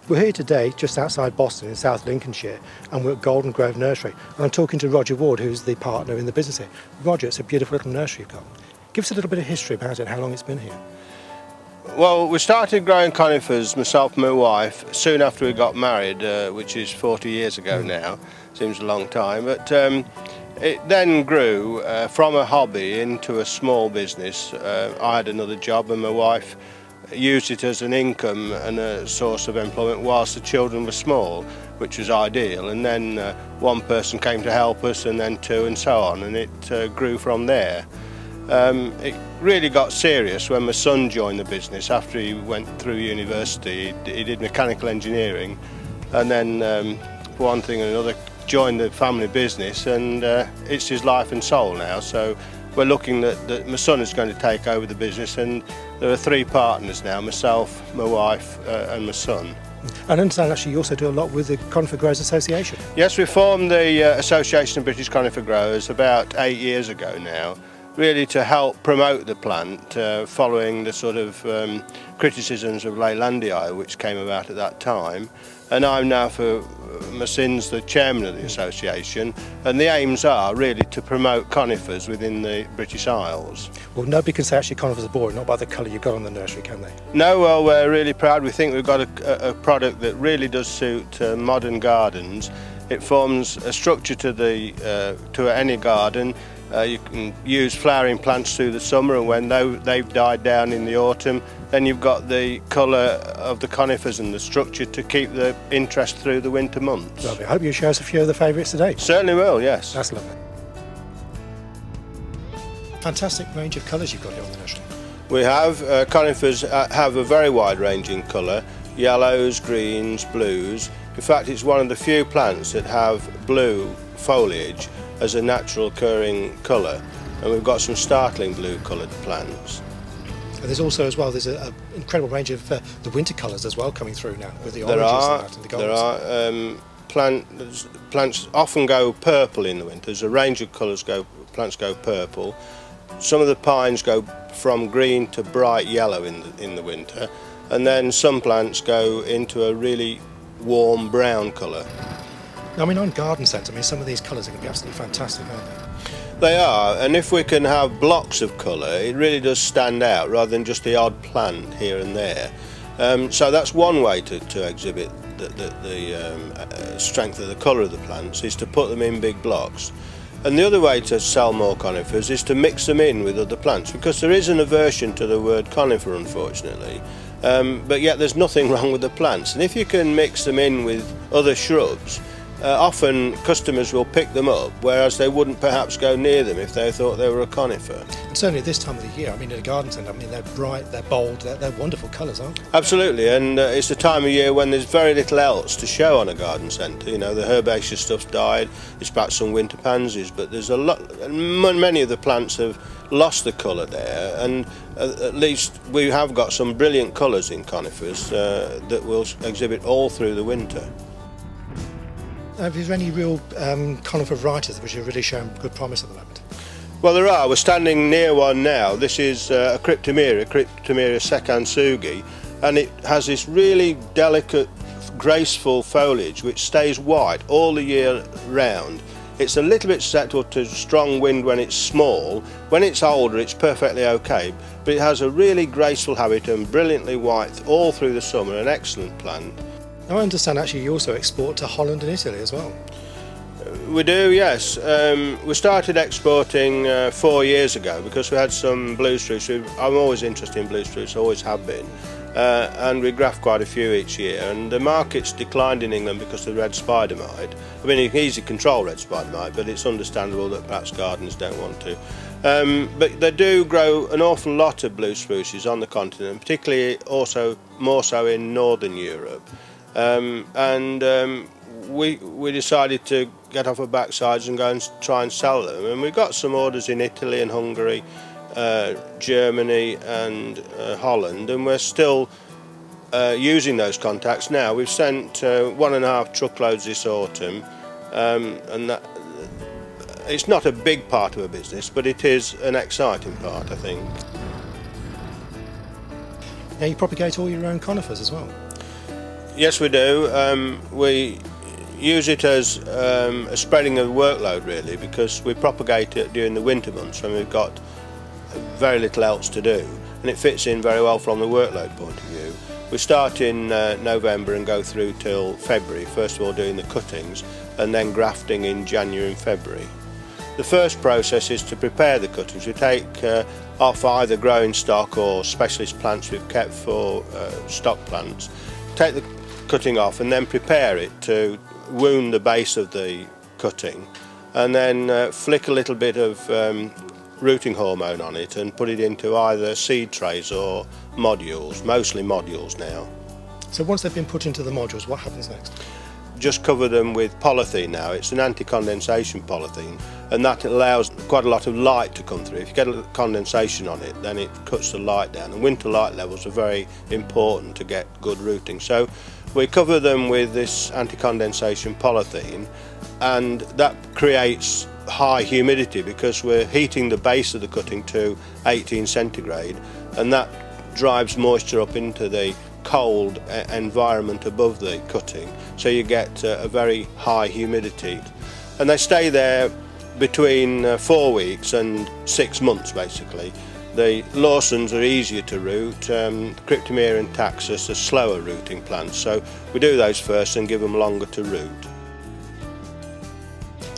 We're here today just outside Boston in South Lincolnshire, and we're at Golden Grove Nursery, and I'm talking to Roger Ward, who's the partner in the business here. Roger, it's a beautiful little nursery you've got. Give us a little bit of history about it, how long it's been here. Well, we started growing conifers, myself and my wife, soon after we got married, which is 40 years ago now. Seems a long time, but it then grew from a hobby into a small business. I had another job and my wife used it as an income and a source of employment whilst the children were small, which was ideal. And then one person came to help us, and then two, and so on, and it grew from there. It really got serious when my son joined the business after he went through university. He did mechanical engineering, and then for one thing and another joined the family business, and it's his life and soul now. So we're looking that my son is going to take over the business, and there are three partners now: myself, my wife and my son. I understand actually you also do a lot with the Conifer Growers Association. Yes, we formed the Association of British Conifer Growers about 8 years ago now, really to help promote the plant following the sort of criticisms of Leylandii which came about at that time. And I'm now for my sins the chairman of the association, and the aims are really to promote conifers within the British Isles. Well, nobody can say actually conifers are boring, not by the colour you've got on the nursery, can they? No, well, we're really proud. We think we've got a product that really does suit modern gardens. It forms a structure to any garden. You can use flowering plants through the summer, and when they've died down in the autumn, then you've got the colour of the conifers and the structure to keep the interest through the winter months. Lovely. I hope you show us a few of the favourites today. Certainly will, yes. That's lovely. Fantastic range of colours you've got here on the nursery. We have conifers have a very wide range in colour: yellows, greens, blues. In fact, it's one of the few plants that have blue foliage as a natural occurring colour, and we've got some startling blue coloured plants. And there's also as well, there's an incredible range of the winter colours as well coming through now with the oranges and the golds. There are plants often go purple in the winter. There's a range of colours plants go purple. Some of the pines go from green to bright yellow in the winter, and then some plants go into a really warm brown colour. I mean, on garden centre, some of these colours are going to be absolutely fantastic, aren't they? They are, and if we can have blocks of colour, it really does stand out rather than just the odd plant here and there. So that's one way to exhibit the strength of the colour of the plants, is to put them in big blocks. And the other way to sell more conifers is to mix them in with other plants, because there is an aversion to the word conifer, unfortunately. But yet there's nothing wrong with the plants, and if you can mix them in with other shrubs, often customers will pick them up, whereas they wouldn't perhaps go near them if they thought they were a conifer. And certainly at this time of the year, in a garden centre, they're bright, they're bold, they're wonderful colours, aren't they? Absolutely, and it's the time of year when there's very little else to show on a garden centre. You know, the herbaceous stuff's died, it's perhaps some winter pansies, but there's a lot, many of the plants have lost the colour there, and at least we have got some brilliant colours in conifers that will exhibit all through the winter. Is there any real conifer varieties which are really showing good promise at the moment? Well, there are. We're standing near one now. This is a Cryptomeria sekansugi, and it has this really delicate, graceful foliage which stays white all the year round. It's a little bit susceptible to strong wind when it's small. When it's older, it's perfectly okay, but it has a really graceful habit and brilliantly white all through the summer. An excellent plant. Now, I understand actually you also export to Holland and Italy as well. We do, yes. We started exporting 4 years ago because we had some blue spruce. I'm always interested in blue spruce, always have been, and we graft quite a few each year, and the market's declined in England because of the red spider mite. You can easily control red spider mite, but it's understandable that perhaps gardeners don't want to. But they do grow an awful lot of blue spruces on the continent, particularly also more so in northern Europe. We decided to get off our backsides and go and try and sell them, and we got some orders in Italy and Hungary, Germany and Holland, and we're still using those contacts now. We've sent 1.5 truckloads this autumn, and that, it's not a big part of a business, but it is an exciting part, I think. Now you propagate all your own conifers as well? Yes, we do. We use it as a spreading of workload, really, because we propagate it during the winter months when we've got very little else to do, and it fits in very well from the workload point of view. We start in November and go through till February, first of all doing the cuttings and then grafting in January and February. The first process is to prepare the cuttings. We take off either growing stock or specialist plants we've kept for stock plants, take the cutting off and then prepare it to wound the base of the cutting, and then flick a little bit of rooting hormone on it and put it into either seed trays or modules, mostly modules now. So once they've been put into the modules, what happens next? Just cover them with polythene now. It's an anti-condensation polythene, and that allows quite a lot of light to come through. If you get a condensation on it, then it cuts the light down, and winter light levels are very important to get good rooting. So we cover them with this anti-condensation polythene, and that creates high humidity because we're heating the base of the cutting to 18 centigrade, and that drives moisture up into the cold environment above the cutting, so you get a very high humidity, and they stay there between 4 weeks and 6 months basically. The Lawsons are easier to root, Cryptomere and Taxus are slower rooting plants, so we do those first and give them longer to root.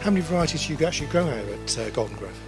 How many varieties do you actually grow here at Golden Grove?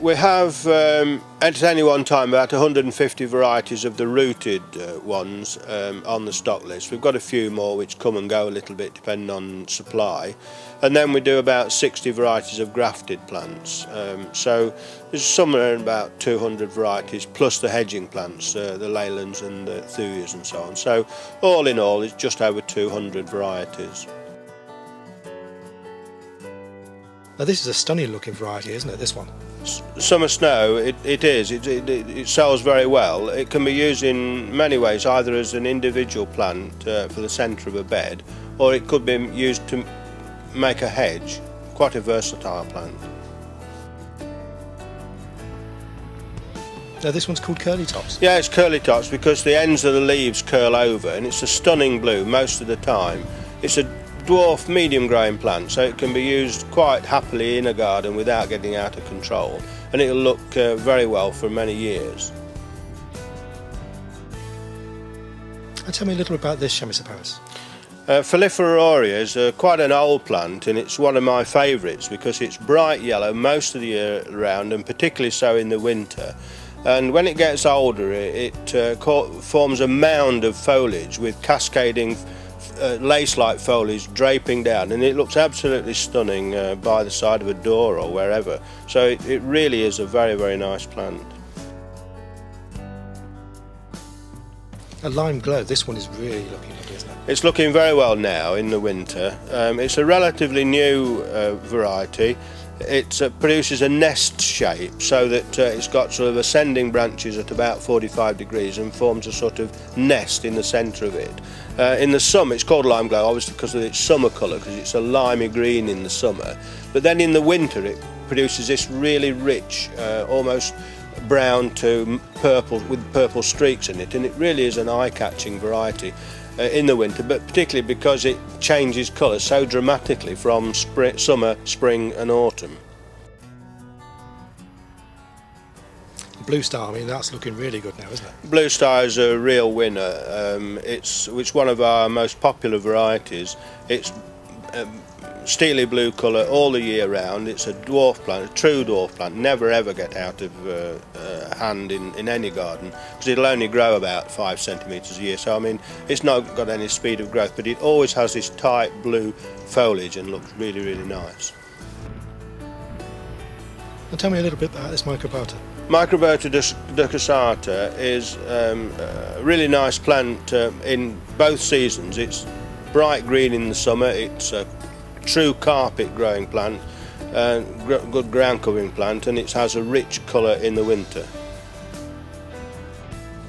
We have at any one time about 150 varieties of the rooted ones on the stock list. We've got a few more which come and go a little bit depending on supply, and then we do about 60 varieties of grafted plants. So there's somewhere about 200 varieties plus the hedging plants, the Leylands and the Thuyas and so on. So all in all it's just over 200 varieties. Now this is a stunning looking variety, isn't it, this one? Summer Snow, it is. It sells very well. It can be used in many ways, either as an individual plant for the centre of a bed, or it could be used to make a hedge. Quite a versatile plant. Now this one's called Curly Tops. Yeah, it's Curly Tops because the ends of the leaves curl over, and it's a stunning blue most of the time. It's a dwarf medium growing plant, so it can be used quite happily in a garden without getting out of control, and it'll look very well for many years. And tell me a little about this Chamaecyparis. Philippa aurea is quite an old plant, and it's one of my favourites because it's bright yellow most of the year round, and particularly so in the winter. And when it gets older it forms a mound of foliage with cascading lace-like foliage draping down, and it looks absolutely stunning by the side of a door or wherever. So it really is a very, very nice plant. A lime glow, this one is really looking lovely, isn't it? It's looking very well now in the winter. It's a relatively new variety. It produces a nest shape so that it's got sort of ascending branches at about 45 degrees and forms a sort of nest in the centre of it. In the summer, it's called lime glow obviously because of its summer colour, because it's a limey green in the summer, but then in the winter it produces this really rich, almost brown to purple with purple streaks in it, and it really is an eye-catching variety in the winter, but particularly because it changes colour so dramatically from summer, spring and autumn. Blue Star, I mean, that's looking really good now, isn't it? Blue Star is a real winner. It's one of our most popular varieties. It's steely blue colour all the year round. It's a dwarf plant, a true dwarf plant. Never ever get out of hand in any garden, because it'll only grow about 5 centimetres a year. So I mean, it's not got any speed of growth, but it always has this tight blue foliage and looks really, really nice. And tell me a little bit about this Microbiota. Microbiota ducasata is a really nice plant in both seasons. It's bright green in the summer. It's a true carpet growing plant, good ground covering plant, and it has a rich colour in the winter.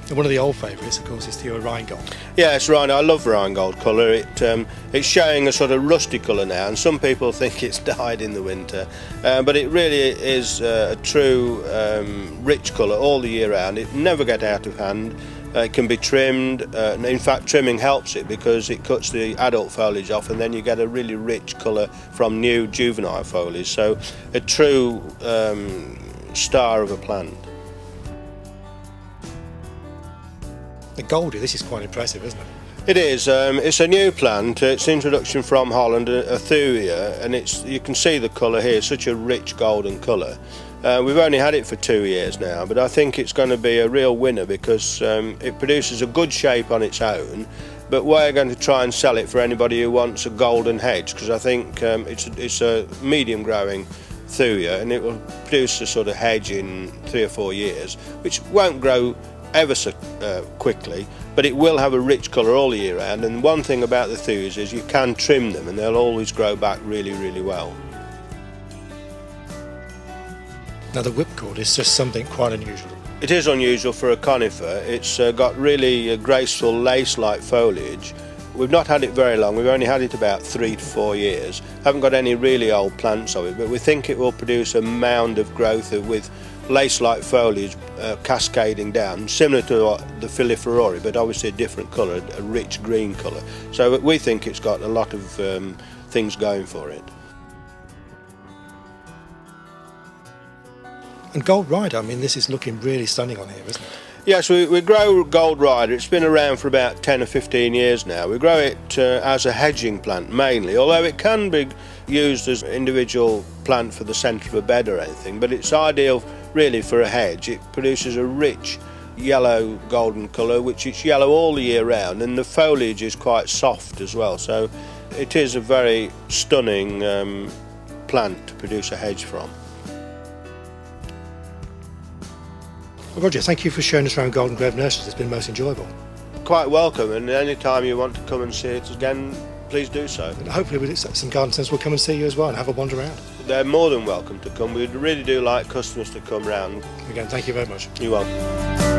And one of the old favourites, of course, is the Rheingold. Yeah, it's right. I love Rheingold colour. It's showing a sort of rusty colour now, and some people think it's dyed in the winter, but it really is a true rich colour all the year round. It never gets out of hand. It can be trimmed, and in fact trimming helps it because it cuts the adult foliage off and then you get a really rich colour from new juvenile foliage, so a true star of a plant. The Goldie, this is quite impressive, isn't it? It is. It's a new plant. It's introduction from Holland, a thuja, and you can see the colour here, such a rich golden colour. We've only had it for 2 years now, but I think it's going to be a real winner because it produces a good shape on its own, but we're going to try and sell it for anybody who wants a golden hedge, because I think it's a medium growing thuja and it will produce a sort of hedge in 3 or 4 years, which won't grow ever so quickly, but it will have a rich colour all the year round. And one thing about the thujas is you can trim them and they'll always grow back really, really well. Now the whipcord is just something quite unusual. It is unusual for a conifer. It's got really graceful lace-like foliage. We've not had it very long, we've only had it about 3 to 4 years. Haven't got any really old plants of it, but we think it will produce a mound of growth with lace-like foliage cascading down, similar to the Filiflorori, but obviously a different colour, a rich green colour. So we think it's got a lot of things going for it. And Gold Rider, I mean, this is looking really stunning on here, isn't it? Yes, we grow Gold Rider. It's been around for about 10 or 15 years now. We grow it as a hedging plant mainly, although it can be used as an individual plant for the centre of a bed or anything, but it's ideal really for a hedge. It produces a rich yellow golden colour, which is yellow all the year round, and the foliage is quite soft as well, so it is a very stunning plant to produce a hedge from. Well, Roger, thank you for showing us around Golden Grove Nursery. It's been most enjoyable. Quite welcome, and any time you want to come and see it again, please do so. And hopefully some garden centres will come and see you as well and have a wander around. They're more than welcome to come. We really do like customers to come round. Again, thank you very much. You're welcome.